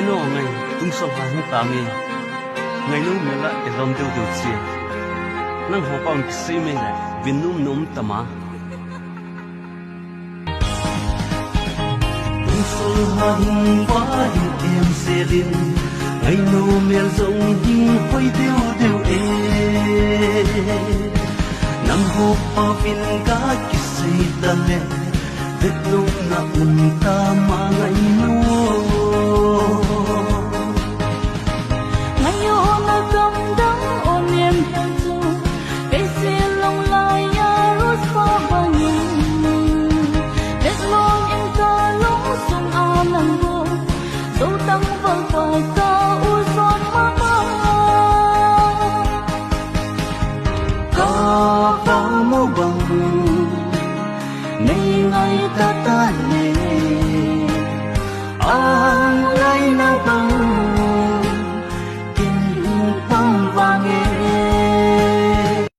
eno ngai tung so ha hung ta me ngai nu me la e dom teu teu chi nang ho paun si me la vinum num tama tung so ha hung wa hin em selin ngai nu me zong hin hoi teu teu e nam ho pa vin ka ki si ta le vet lu na un ta ma ngai nu ta ta ne ang lai na bang